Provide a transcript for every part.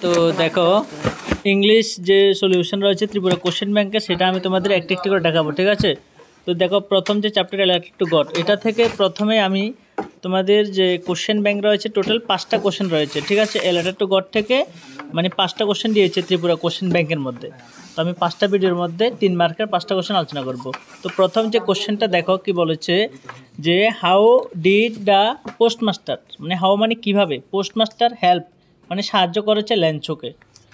তো দেখো ইংলিশ যে সলিউশন রয়েছে ত্রিপুরা কোশ্চেন ব্যাংকে সেটা আমি তোমাদের একটি একটি করে দেখাবো, ঠিক আছে। তো দেখো প্রথম যে চ্যাপ্টার রিলেটেড টু গড, এটা থেকে প্রথমে আমি তোমাদের যে কোশ্চেন ব্যাংক রয়েছে টোটাল 5টা কোশ্চেন রয়েছে, ঠিক আছে। রিলেটেড টু গড থেকে মানে 5টা কোশ্চেন দিয়েছে ত্রিপুরা কোশ্চেন ব্যাংকের মধ্যে। তো আমি 5টা ভিডিওর মধ্যে 3 মার্কের 5টা কোশ্চেন আলোচনা করব। তো প্রথম যে কোশ্চেনটা দেখো কি বলেছে যে হাউ ডিড দ্য পোস্টমাস্টার, মানে হাউ মানে কীভাবে, পোস্টমাস্টার হেল্প মানে সাহায্য করেছে ল্যাঞ্চোকে,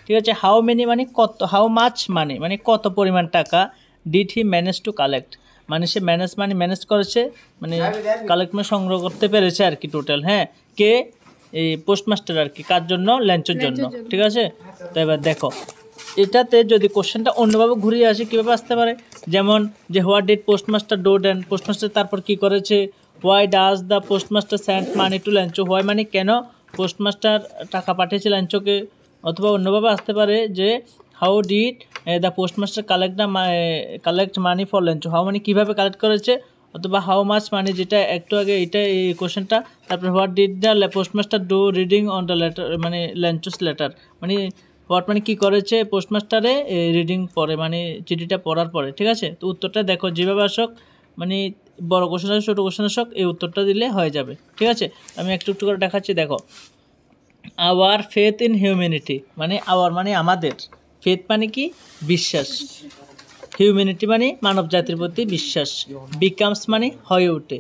ঠিক আছে। হাউ মেনি মানে কত, হাউ মাছ মানে কত পরিমাণ টাকা, did he manage to collect মানে সে ম্যানেজ করেছে, মানে কালেক্ট মানে সংগ্রহ করতে পেরেছে আর কি টোটাল, হ্যাঁ। কে এই পোস্টমাস্টার আর কি, কার জন্য, ল্যাঞ্চোর জন্য, ঠিক আছে। তো এবার দেখো এটাতে যদি কোশ্চেনটা অন্যভাবে ঘুরিয়ে আসে কীভাবে আসতে পারে, যেমন যে what did postmaster do then, postmaster তারপর কি করেছে, why does the postmaster send money to Lencho, why মানে কেন পোস্টমাস্টার টাকা পাঠিয়েছে ল্যাঞ্চোকে। অথবা অন্যভাবে আসতে পারে যে how did the postmaster collect money for Lencho, how মানে কীভাবে কালেক্ট করেছে, অথবা হাউ মাছ মানি যেটা একটু আগে এইটা এই কোশ্চেনটা। তারপরে what did the postmaster do reading on the letter মানে ল্যাঞ্চোস লেটার, মানে হোয়াট মানে কী করেছে পোস্টমাস্টারে রিডিং পরে মানে চিঠিটা পড়ার পরে, ঠিক আছে। তো উত্তরটা দেখো যেভাবে আসক, মানে বড় কোশ্চেন আসক ছোটো কোশ্চেন আসক এই উত্তরটা দিলে হয়ে যাবে, ঠিক আছে। আমি একটু একটু করে দেখাচ্ছি। দেখো আওয়ার ফেথ ইন হিউম্যানিটি মানে আওয়ার মানে আমাদের, ফেথ মানে কি বিশ্বাস, হিউম্যানিটি মানে মানব জাতির প্রতি বিশ্বাস, বিকামস মানে হয়ে ওঠে।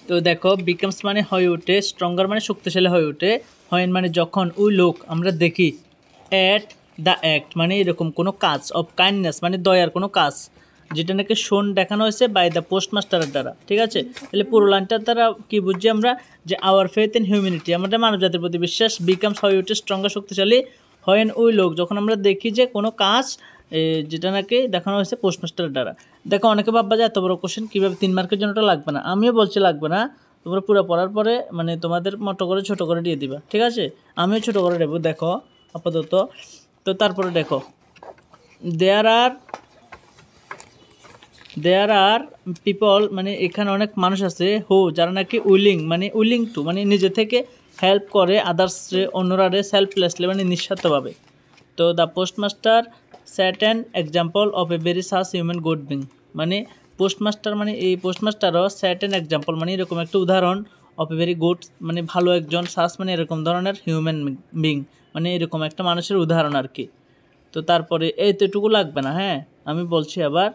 তো দেখো বিকামস মানে হয়ে ওঠে, স্ট্রঙ্গার মানে শক্তিশালী হয়ে ওঠে, হয়েন মানে যখন, ওই লোক আমরা দেখি, অ্যাট দ্য অ্যাক্ট মানে এরকম কোনো কাজ, অফ কাইন্ডনেস মানে দয়ার কোনো কাজ যেটা নাকি শোন দেখানো হয়েছে বাই দ্য পোস্টমাস্টারের দ্বারা, ঠিক আছে। তাহলে পুরো লাইনটার দ্বারা কী বুঝছি আমরা, যে আওয়ার ফেথ ইন হিউম্যানিটি আমাদের মানব জাতির প্রতি বিশ্বাস, বিকামস হয়ে ওঠে স্ট্রঙ্গার শক্তিশালী, হয়েন ওই লোক যখন আমরা দেখি যে কোনো কাজ যেটা নাকি দেখানো হয়েছে পোস্টমাস্টারের দ্বারা। দেখো অনেকে ভাববা যে এত বড় কোশ্চেন কীভাবে 3 মার্কের জন্য ওটা লাগবে না, আমিও বলছি লাগবে না, তোমরা পুরো পড়ার পরে মানে তোমাদের মতো করে ছোটো করে দিয়ে দিবা, ঠিক আছে। আমিও ছোটো করে দেবো দেখো আপাতত। তো তারপরে দেখো দেয়ার আর পিপল মানে এখানে অনেক মানুষ আছে, হো যারা নাকি উইলিং টু মানে নিজে থেকে হেল্প করে আদার্সরে অন্যরারে সেলফলেসলি মানে নিঃস্বার্থভাবে। তো the postmaster set an example of a very such human good being মানে পোস্টমাস্টার মানে এই পোস্টমাস্টারও সেট অ্যান এক্সাম্পল মানে এরকম একটা উদাহরণ, অফ এ ভেরি গুড মানে ভালো একজন, সাস মানে এরকম ধরনের, হিউম্যান বিং মানে এরকম একটা মানুষের উদাহরণ আর কি। তো তারপরে এতটুকু লাগবে না, হ্যাঁ আমি বলছি আবার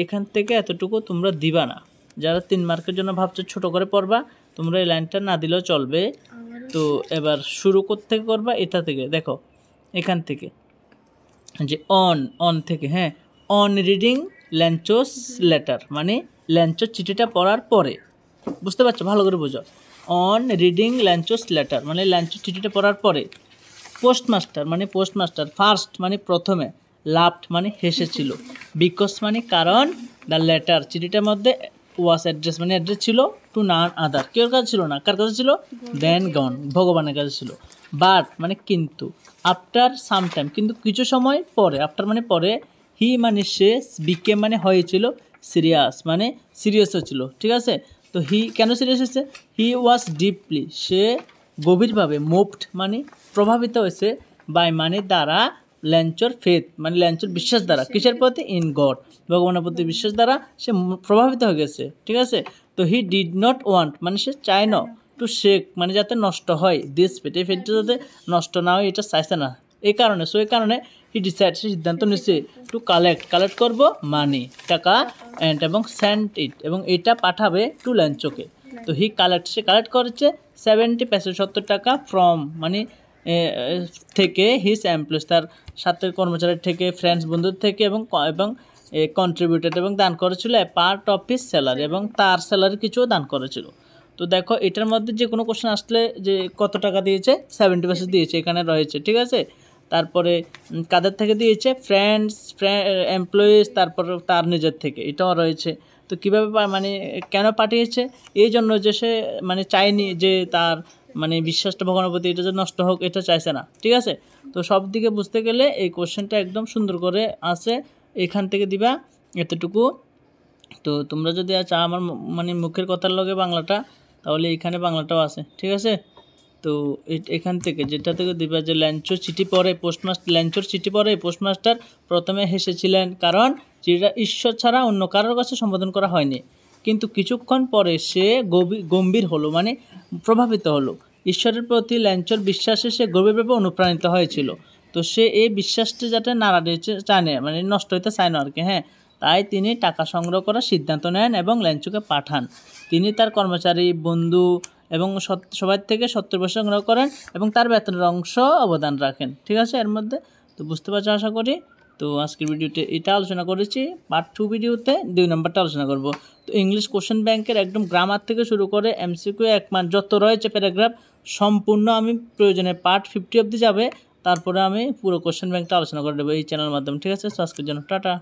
এখান থেকে এতটুকু তোমরা দিবা না, যারা 3 মার্কের জন্য ভাবছো ছোটো করে পড়বা তোমরা এই লাইনটা না দিলেও চলবে। তো এবার শুরু করতে করবা এটা থেকে, দেখো এখান থেকে যে অন থেকে, হ্যাঁ অন রিডিং ল্যাঞ্চোস লেটার মানে ল্যাঞ্চোর চিঠিটা পড়ার পরে, বুঝতে পারছো ভালো করে বোঝো। অন রিডিং ল্যাঞ্চোস লেটার মানে ল্যাঞ্চোর চিঠিটা পড়ার পরে, পোস্টমাস্টার ফার্স্ট মানে প্রথমে, লাফট মানে হেসেছিল, বিকজ মানে কারণ, দ্য লেটার চিঠিটার মধ্যে, ওয়াস অ্যাড্রেস মানে অ্যাড্রেস ছিল টু নান আদার, কেউ কাছে ছিল না, কার কাছে ছিল, দেন গন ভগবানের কাছে ছিল, বাট মানে কিন্তু, আফটার সাম টাইম কিন্তু কিছু সময় পরে, আফটার মানে পরে, হি মানে সে, বিকেম মানে হয়েছিল, সিরিয়াস মানে সিরিয়াস হয়েছিল, ঠিক আছে। তো হি কেন সিরিয়াস হয়েছে, হি ওয়াজ ডিপলি সে গভীরভাবে, মুভড মানে প্রভাবিত হয়েছে, বাই মানে দ্বারা, ল্যাঞ্চোর ফেথ মানে ল্যাঞ্চোর বিশ্বাস দ্বারা, কিসের প্রতি, ইন গড ভগবানের প্রতি বিশ্বাস দ্বারা সে প্রভাবিত হয়ে গেছে, ঠিক আছে। তো হি ডিড নট ওয়ান্ট মানে সে চায় না, টু শেক মানে যাতে নষ্ট হয়, দিস ফেট এই ফেটটা যাতে নষ্ট না হয় এটা চাইছে না, এই কারণে হি ডিসাইড সে সিদ্ধান্ত নিচ্ছে, টু কালেক্ট করবো মানি টাকা, অ্যান্ড এবং সেন্ড ইট এবং এটা পাঠাবে টু ল্যাঞ্চোকে। তো সে কালেক্ট করেছে 70 পেসো 70 টাকা ফ্রম মানে থেকে, হিজ এমপ্লয়িজ তার সাথে কর্মচারীর থেকে, ফ্রেন্ডস বন্ধুর থেকে, এবং কন্ট্রিবিউটেড এবং দান করেছিল পার্ট অফ হিজ স্যালারি এবং তার স্যালারি কিছুও দান করেছিল। তো দেখো এটার মধ্যে যে কোনো কোশ্চেন আসলে যে কত টাকা দিয়েছে, 70% দিয়েছে এখানে রয়েছে, ঠিক আছে। তারপরে কাদের থেকে দিয়েছে, এমপ্লয়িজ, তারপর তার নিজের থেকে এটাও রয়েছে। তো কীভাবে মানে কেন পাঠিয়েছে, এই জন্য যে সে মানে চায়নি যে তার মানে বিশ্বাসটা ভগবানের প্রতি এটা যে নষ্ট হোক এটা চাইছে না, ঠিক আছে। তো সব দিকে বুঝতে গেলে এই কোশ্চেনটা একদম সুন্দর করে আছে, এখান থেকে দিবা এতটুকু। তো তোমরা যদি চাও আমার মানে মুখের কথার লগে বাংলাটা তাহলে এখানে বাংলাটাও আছে, ঠিক আছে। তো এখান থেকে যেটা থেকে দিবা যে ল্যাঞ্চোর চিঠি পড়ে পোস্টমাস্টার প্রথমে হেসেছিলেন, কারণ চিঠিটা ঈশ্বর ছাড়া অন্য কারোর কাছে সম্বোধন করা হয়নি। কিন্তু কিছুক্ষণ পরে সে গম্ভীর হলো, মানে প্রভাবিত হলো। ঈশ্বরের প্রতি ল্যাঞ্চোর বিশ্বাসে সে গভীরভাবে অনুপ্রাণিত হয়েছিল। তো সে এই বিশ্বাসটি যাতে নাড়া দিতে চায় না, মানে নষ্ট হইতে চায় না আর কি, হ্যাঁ। তাই তিনি টাকা সংগ্রহ করার সিদ্ধান্ত নেন এবং ল্যাঞ্চোকে পাঠান। তিনি তার কর্মচারী, বন্ধু এবং সবার থেকে 70% সংগ্রহ করেন এবং তার বেতনের অংশ অবদান রাখেন, ঠিক আছে এর মধ্যে। তো বুঝতে পারছো আশা করি। তো আজকের ভিডিওতে এটা আলোচনা করেছি। পার্ট 2 ভিডিওতে 2 নম্বরটা আলোচনা করব। তো ইংলিশ কোশ্চেন ব্যাংকের একদম গ্রামার থেকে শুরু করে এমসিকিউ 1 মার্ক যত রয়েছে প্যারাগ্রাফ সম্পূর্ণ আমি প্রয়োজনে পার্ট 50 অবধি যাবে, তারপরে আমি পুরো কোশ্চেন ব্যাংকটা আলোচনা করে দেবো এই চ্যানেলের মাধ্যমে, ঠিক আছে। তো আজকের জন্য টাটা।